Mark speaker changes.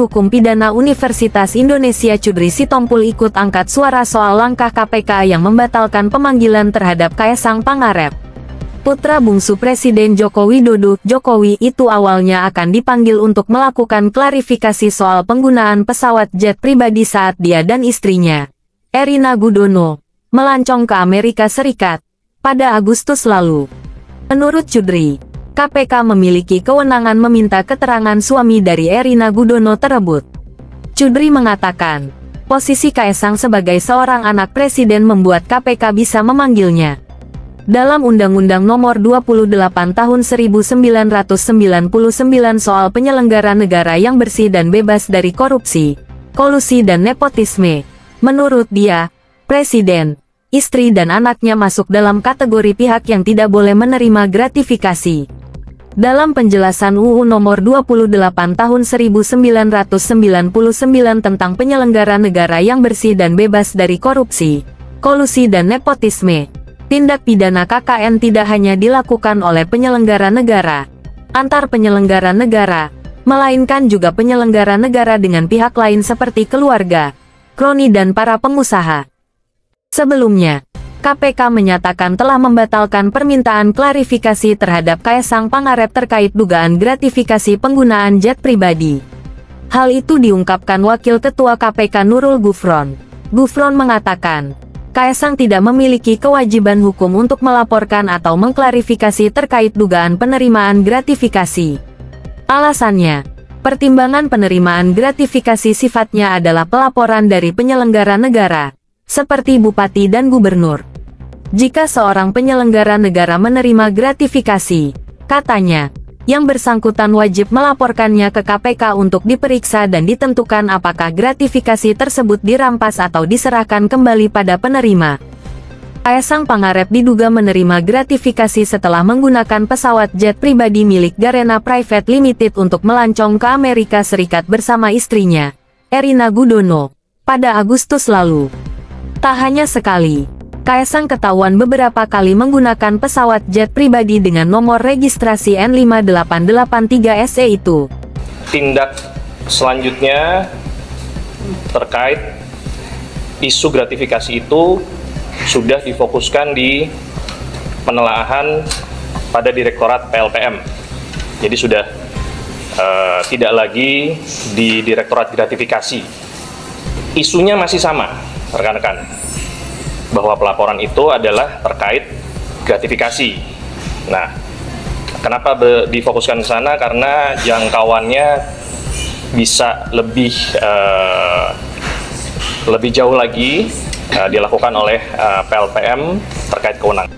Speaker 1: Hukum Pidana Universitas Indonesia Chudri Sitompul ikut angkat suara soal langkah KPK yang membatalkan pemanggilan terhadap Kaesang Pangarep. Putra bungsu Presiden Joko Widodo, Jokowi itu awalnya akan dipanggil untuk melakukan klarifikasi soal penggunaan pesawat jet pribadi saat dia dan istrinya, Erina Gudono, melancong ke Amerika Serikat pada Agustus lalu. Menurut Chudri, KPK memiliki kewenangan meminta keterangan suami dari Erina Gudono tersebut. Chudri mengatakan, posisi Kaesang sebagai seorang anak presiden membuat KPK bisa memanggilnya. Dalam Undang-Undang Nomor 28 Tahun 1999 soal penyelenggara negara yang bersih dan bebas dari korupsi, kolusi dan nepotisme, menurut dia, presiden, istri dan anaknya masuk dalam kategori pihak yang tidak boleh menerima gratifikasi. Dalam penjelasan UU Nomor 28 Tahun 1999 tentang penyelenggara negara yang bersih dan bebas dari korupsi, kolusi dan nepotisme, tindak pidana KKN tidak hanya dilakukan oleh penyelenggara negara, antar penyelenggara negara, melainkan juga penyelenggara negara dengan pihak lain seperti keluarga, kroni dan para pengusaha. Sebelumnya, KPK menyatakan telah membatalkan permintaan klarifikasi terhadap Kaesang Pangarep terkait dugaan gratifikasi penggunaan jet pribadi. Hal itu diungkapkan Wakil Ketua KPK Nurul Gufron. Gufron mengatakan, Kaesang tidak memiliki kewajiban hukum untuk melaporkan atau mengklarifikasi terkait dugaan penerimaan gratifikasi. Alasannya, pertimbangan penerimaan gratifikasi sifatnya adalah pelaporan dari penyelenggara negara, seperti bupati dan gubernur. Jika seorang penyelenggara negara menerima gratifikasi, katanya, yang bersangkutan wajib melaporkannya ke KPK untuk diperiksa dan ditentukan apakah gratifikasi tersebut dirampas atau diserahkan kembali pada penerima. Kaesang Pangarep diduga menerima gratifikasi setelah menggunakan pesawat jet pribadi milik Garena Private Limited untuk melancong ke Amerika Serikat bersama istrinya, Erina Gudono, pada Agustus lalu. Tak hanya sekali, Kaesang ketahuan beberapa kali menggunakan pesawat jet pribadi dengan nomor registrasi N5883SE itu.
Speaker 2: Tindak selanjutnya terkait isu gratifikasi itu sudah difokuskan di penelaahan pada Direktorat PLPM. Jadi sudah tidak lagi di Direktorat Gratifikasi. Isunya masih sama, rekan-rekan, bahwa pelaporan itu adalah terkait gratifikasi. Nah, kenapa difokuskan ke sana? Karena jangkauannya bisa lebih jauh lagi dilakukan oleh PLPM terkait kewenangan.